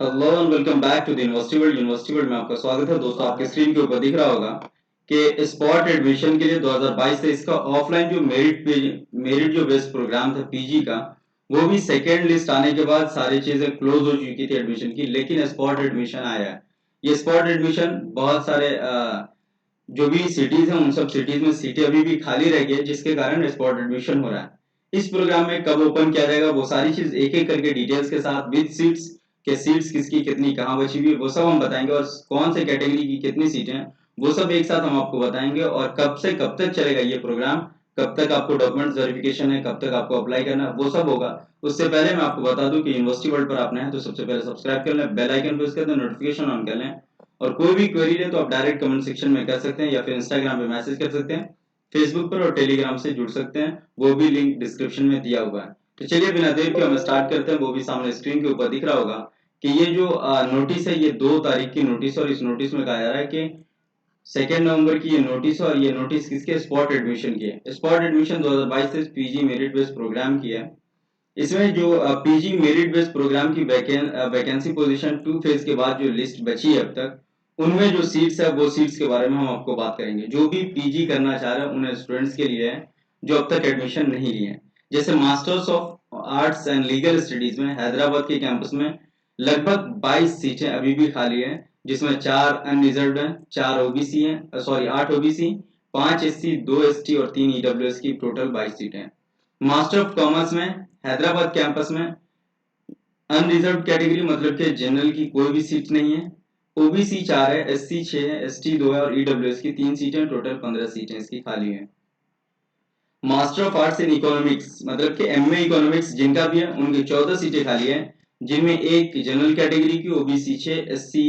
Hello and welcome back to the university world में आपका स्वागत है दोस्तों। आपके स्क्रीन के ऊपर दिख रहा होगा कि स्पॉट एडमिशन के लिए 2022-23 का ऑफलाइन जो मेरिट जो बेस्ड प्रोग्राम था पीजी का, वो भी सेकेंड लिस्ट आने के बाद सारी चीजें क्लोज हो चुकी थी एडमिशन की, लेकिन स्पॉट एडमिशन आया है। ये स्पॉट एडमिशन बहुत सारे जो भी सिटीज हैं उन सब सिटीज में सीटें अभी भी खाली रह गई है, जिसके कारण स्पॉट एडमिशन हो रहा है। इस प्रोग्राम में कब ओपन किया जाएगा वो सारी चीज एक एक करके डिटेल्स के साथ विद सीट्स के सीट्स किसकी कितनी कहाँ बची हुई वो सब हम बताएंगे, और कौन से कैटेगरी की कितनी सीटें हैं वो सब एक साथ हम आपको बताएंगे, और कब से कब तक चलेगा ये प्रोग्राम, कब तक आपको डॉक्यूमेंट वेरिफिकेशन है, कब तक आपको अप्लाई करना है, वो सब होगा। उससे पहले मैं आपको बता दूं कि यूनिवर्सिटी वर्ल्ड पर आपने हैं तो सबसे पहले सब्सक्राइब कर लें, बेल आइकन प्रेस कर दें, नोटिफिकेशन ऑन कर लें, और कोई भी क्वेरी है तो आप डायरेक्ट कमेंट सेक्शन में कर सकते हैं या फिर इंस्टाग्राम पे मैसेज कर सकते हैं, फेसबुक पर और टेलीग्राम से जुड़ सकते हैं, वो भी लिंक डिस्क्रिप्शन में दिया हुआ है। तो चलिए बिना देर के हम स्टार्ट करते हैं। वो भी सामने स्क्रीन के ऊपर दिख रहा होगा कि ये जो नोटिस है ये 2 तारीख की नोटिस है, और इस नोटिस में कहा जा रहा है कि 2 नवंबर की ये नोटिस है, और ये नोटिस किसके स्पॉट एडमिशन की है। स्पॉट एडमिशन 2022 से पीजी मेरिट बेस्ड प्रोग्राम की है। इसमें जो पीजी मेरिट बेस्ड प्रोग्राम की वैकेंसी पोजीशन 2 फेज के बाद जो लिस्ट बची है अब तक, उनमें जो सीट्स है वो सीट्स के बारे में हम आपको बात करेंगे। जो भी पीजी करना चाह रहे हैं उन स्टूडेंट्स के लिए है जो अब तक एडमिशन नहीं लिए हैं। जैसे masters of arts and legal studies में हैदराबाद के कैंपस में लगभग 22 सीटें अभी भी खाली हैं, जिसमें 4 अनरिजर्व्ड हैं, 4 ओबीसी हैं, सॉरी 8 ओबीसी, 5 एससी, 2 एसटी और 3 ईडब्ल्यूएस की टोटल 22 सीटें हैं। मास्टर ऑफ कॉमर्स में हैदराबाद कैंपस में अनरिजर्व कैटेगरी मतलब कि जनरल की कोई भी सीट नहीं है, ओबीसी 4 है, एससी 6 है, एसटी 2 है और ईडब्ल्यूएस की 3 सीटें, टोटल 15 सीटें इसकी खाली हैं। Master of arts in economics मतलब कि एमए इकोनॉमिक्स जिनका भी है उनकी 14 सीटें खाली है, जिनमें एक जनरल कैटेगरी की ओबीसी 6, एससी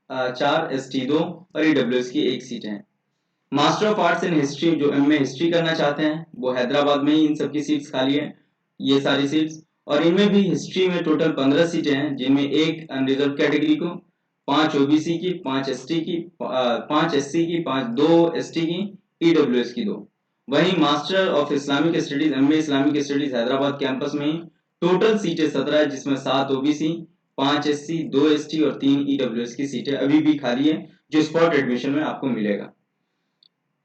4, एसटी 2 और ईडब्ल्यूएस की 1 सीट है। Master of arts in history जो एमए हिस्ट्री करना चाहते हैं वो हैदराबाद में ही इन सबकी सीट्स खाली है, ये सारी सीट्स, और इनमें भी हिस्ट्री में टोटल 15 सीटें हैं, जिनमें एक अनरिजर्व कैटेगरी को, 5 ओबीसी की, 5 एसटी की, 5 एससी की, 2 एसटी की, ईडब्ल्यूएस की 2। वहीं master of Islamic studies MA Islamic studies Hyderabad campus में ही टोटल सीटें 17 है, जिसमें 7 ओबीसी, 5 एससी, 2 एसटी और 3 ईडब्ल्यूएस की सीटें अभी भी खाली है, जो स्पॉट एडमिशन में आपको मिलेगा।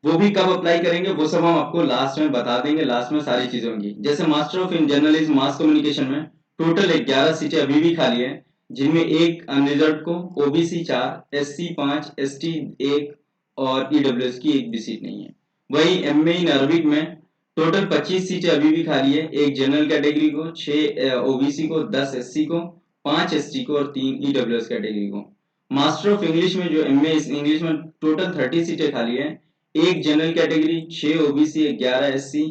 वो भी कब अप्लाई करेंगे वो सब हम आपको लास्ट में बता देंगे, लास्ट में सारी चीजें होंगी। जैसे master of in journalism mass communication में टोटल 11 सीटें अभी भी खाली है, जिनमें एक अनरिजर्व को, ओबीसी 4, एससी 5, एसटी 1 और ईडब्ल्यूएस की एक भी सीट नहीं है। वही एमए इन अरबिक में टोटल 25 सीटें अभी भी खाली है, एक जनरल कैटेगरी को, 6 ओबीसी को, 10 एससी को, 5 एसटी को और 3 ईडब्ल्यूएस कैटेगरी को। मास्टर ऑफ इंग्लिश में जो एमए इंग्लिश में टोटल 30 सीटें खाली है, एक general category, 6 OBC, 11 SC,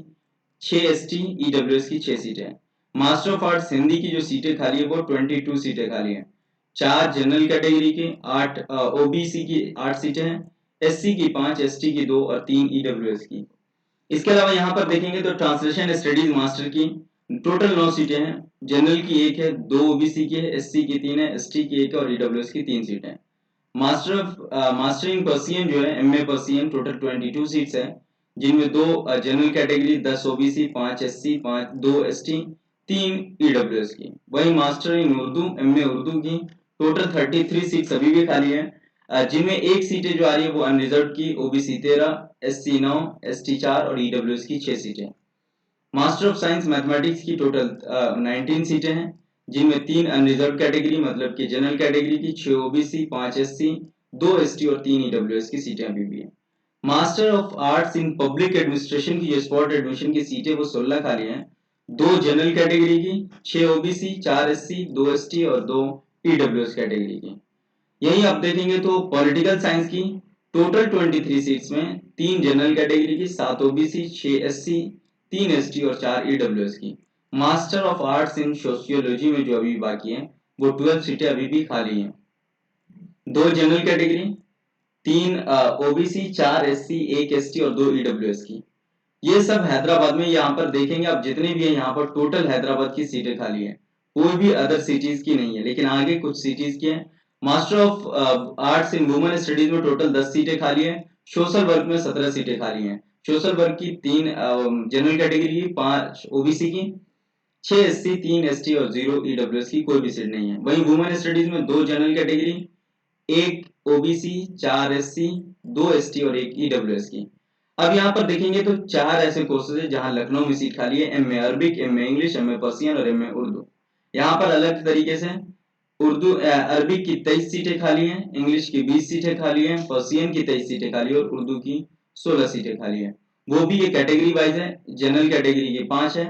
6 ST, EWS की 6 सीटें हैं। मास्टर ऑफ आर्ट्स हिंदी की जो सीटें खाली है वो 22 सीटें खाली हैं, 4 जनरल कैटेगरी की, 8 ओबीसी की 8 सीटें हैं, एससी की 5, एसटी की 2 और 3 ईडब्ल्यूएस की। इसके अलावा यहाँ पर देखेंगे तो ट्रांसलेशन स्टडीज मास्टर की टोटल 9 सीटें हैं, जनरल की 1 है, 2 ओबीसी की है, एससी की 3 है, एसटी की 1 है और ईडब्ल्यूएस की 3 सीटें हैं। मास्टर इन पर्सियन जो है एमए पर्सियन टोटल 22 सीट्स है, जिनमें 2 general category, 10 OBC, 5 SC, 5 2 ST, 3 EWS की। वहीं master in Urdu MA Urdu की टोटल 33 सीट्स अभी भी खाली है, जिनमें एक सीटें जो आ रही है वो अनरिजर्व की, ओबीसी 13, एससी 9, एसटी 4 और ईडब्ल्यूएस की 6 सीटें। मास्टर ऑफ साइंस मैथमेटिक्स की टोटल 19 सीटें हैं, जिनमें 3 अनरिजर्व कैटेगरी मतलब कि जनरल कैटेगरी की, 6 ओबीसी, 5 एससी, 2 एसटी और 3 ईडब्ल्यूएस की सीटें अभी भी हैं। Master of arts in public administration की जो स्पॉट एडमिशन की सीटें वो 16 खाली हैं, 2 जनरल कैटेगरी की, 6 ओबीसी, 4 एससी, 2 एसटी और 2 ईडब्ल्यूएस कैटेगरी की। यही आप देखेंगे तो पॉलिटिकल साइंस की टोटल 23 सीट्स में 3 जनरल कैटेगरी की, 7 ओबीसी, 6 एससी, 3 एसटी और 4 ईडब्ल्यूएस की। Master of arts in sociology में जो अभी बाकी है वो 12 सीटें अभी भी खाली हैं, 2 general category, 3 OBC, 4 SC, 1 ST और 2 ईडब्ल्यूएस की। ये सब हैदराबाद में, यहाँ पर देखेंगे आप जितने भी है यहाँ पर टोटल हैदराबाद की सीटें खाली है, कोई भी अदर सिटीज की नहीं है, लेकिन आगे कुछ सिटीज की है। Master of arts in women studies में टोटल 10 सीटें खाली है, सोशल वर्क में 17 सीटें खाली हैं। सोशल वर्क की 3 जनरल कैटेगरी की, 5 ओबीसी की, 6 SC, 3 ST और 0 EWS की कोई भी सीट नहीं है। वहीं वुमेन स्टडीज में 2 general category, 1 OBC, 4 SC, 2 ST और 1 EWS की। अब यहाँ पर देखेंगे तो 4 ऐसे कोर्सेज है जहाँ लखनऊ में सीट खाली है। MA Arabic, MA English, MA Persian और MA उर्दू। यहाँ पर अलग तरीके से अरबिक की 23 सीटें खाली हैं, इंग्लिश की 20 सीटें खाली हैं, पर्सियन की 23 सीटें खाली है और उर्दू की 16 सीटें खाली है। वो भी ये कैटेगरी वाइज है। जनरल कैटेगरी की 5 है,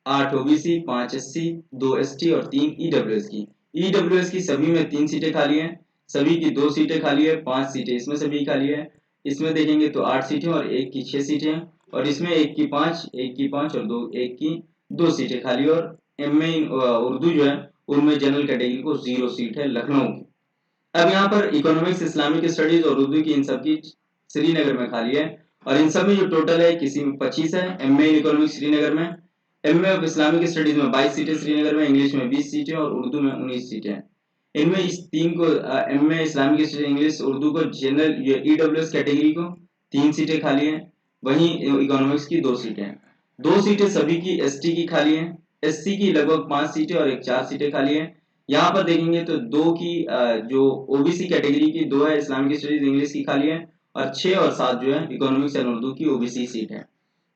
8 OBC, 5 SC, 2 ST और 3 EWS की। EWS की सभी में 3 सीटें खाली हैं, सभी की 2 सीटें खाली है, 5 सीटें इसमें सभी खाली है। इसमें देखेंगे तो 8 सीटें और एक की 6 सीटें हैं और इसमें एक की 5 और एक की 2 सीटें खाली। और MA उर्दू जो है उनमें जनरल कैटेगरी को 0 सीट है लखनऊ की। अब यहाँ पर इकोनॉमिक्स, इस्लामिक स्टडीज और उर्दू की इन सब की श्रीनगर में खाली है और इन सब में जो टोटल है किसी में 25 है। MA इन इकोनॉमिक्स श्रीनगर में, MA ऑफ इस्लामिक स्टडीज में 22 सीटें श्रीनगर में, इंग्लिश में 20 सीटें और उर्दू में 19 सीटें हैं। इनमें इस तीन को MA Islamic studies English Urdu को जनरल EWS कैटेगरी को 3 सीटें खाली हैं, वहीं इकोनॉमिक्स की 2 सीटें हैं। 2 सीटें सभी की ST की खाली हैं, SC की लगभग 5 सीटें और 4 सीटें खाली हैं। यहाँ पर देखेंगे तो 2 की जो OBC कैटेगरी की 2 है, इस्लामिक स्टडीज इंग्लिश की खाली है और 6 और 7 जो है इकोनॉमिक्स एंड उर्दू की OBC सीट है।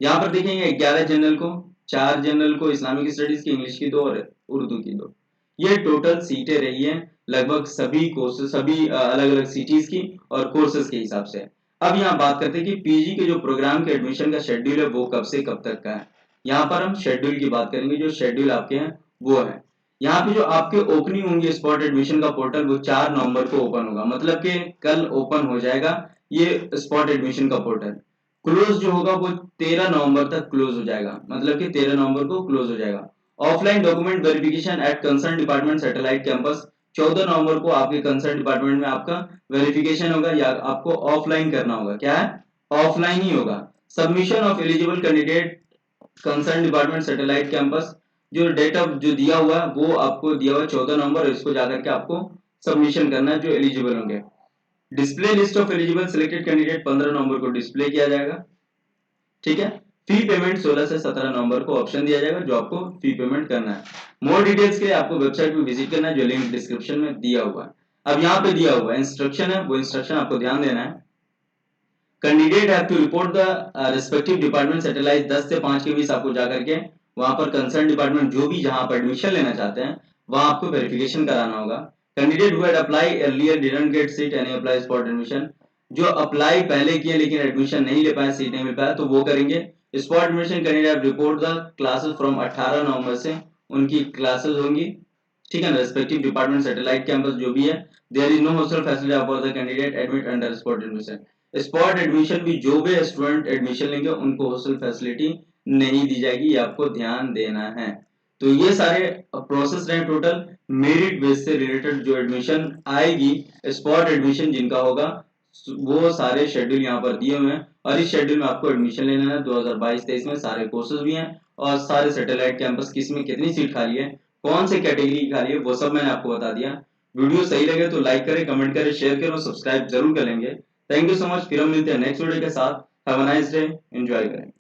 यहाँ पर देखेंगे 11 जनरल को, 4 जनरल को इस्लामिक स्टडीज की, इंग्लिश की 2 और उर्दू की 2। ये टोटल सीटें रही है लगभग सभी कोर्सेज, सभी अलग अलग सिटीज की और कोर्सेज के हिसाब से। अब यहाँ बात करते हैं कि पीजी के जो प्रोग्राम के एडमिशन का शेड्यूल है वो कब से कब तक का है। यहाँ पर हम शेड्यूल की बात करेंगे। जो शेड्यूल आपके हैं वो है, यहाँ पे जो आपके ओपनिंग होंगे स्पॉट एडमिशन का पोर्टल वो 4 नवंबर को ओपन होगा, मतलब कि कल ओपन हो जाएगा ये स्पॉट एडमिशन का पोर्टल। क्लोज जो होगा वो 13 नवंबर तक क्लोज हो जाएगा, मतलब कि 13 नवंबर को क्लोज हो जाएगा। Offline document verification eight concern department satellite campus 14 नवंबर को आपके कंसर्न डिपार्टमेंट में आपका वेरिफिकेशन होगा या आपको ऑफलाइन करना होगा। क्या है? ऑफलाइन ही होगा। Submission of eligible candidate concern department satellite campus, जो डेट ऑफ जो दिया हुआ है वो आपको दिया हुआ है 14 नवंबर, इसको जाकर के आपको सबमिशन करना है जो एलिजिबल होंगे। Display list of eligible selected candidate 15 नवंबर को डिस्प्ले किया जाएगा। ठीक है। फी पेमेंट 16 से 17 नवंबर को ऑप्शन दिया जाएगा जो आपको फी पेमेंट करना है। मोर डिटेल्स के लिए आपको वेबसाइट पे विजिट करना है जो लिंक डिस्क्रिप्शन में दिया हुआ है। अब यहाँ पे दिया हुआ है इंस्ट्रक्शन है, वो इंस्ट्रक्शन आपको ध्यान देना है। Candidate have to report the respective department satellite 10 से 5 के बीच आपको जाकर के वहां पर कंसर्न डिपार्टमेंट जो भी जहां पर एडमिशन लेना चाहते हैं वहां आपको वेरिफिकेशन कराना होगा। Candidate who had apply earlier didn't get seat any apply spot admission, जो अप्लाई पहले किए लेकिन एडमिशन नहीं ले पाए, सीट नहीं मिल पाया तो वो करेंगे spot admission. Candidate report the classes from 18 नवंबर से उनकी क्लासेस होंगी। ठीक है ना, रेस्पेक्टिव डिपार्टमेंट सैटेलाइट कैंपस जो भी है। There is no hostel facility for the candidate admit under spot admission. Spot admission भी जो भी स्टूडेंट एडमिशन लेंगे उनको हॉस्टल फैसिलिटी नहीं दी जाएगी, ये आपको ध्यान देना है। तो ये सारे प्रोसेस रहे टोटल मेरिट बेस से रिलेटेड जो एडमिशन आएगी, स्पॉट एडमिशन जिनका होगा वो सारे शेड्यूल यहाँ पर दिए हुए हैं और इस शेड्यूल में आपको एडमिशन लेना है। 2022-23 में सारे कोर्सेज भी हैं और सारे सैटेलाइट कैंपस किस में कितनी सीट खाली है, कौन से कैटेगरी की खाली है, वो सब मैंने आपको बता दिया। वीडियो सही लगे तो लाइक करें, कमेंट करें, शेयर करें और सब्सक्राइब जरूर करेंगे। Thank you so much. फिर हम मिलते हैं नेक्स्ट वीडियो के साथ। Have a nice day, enjoy करें।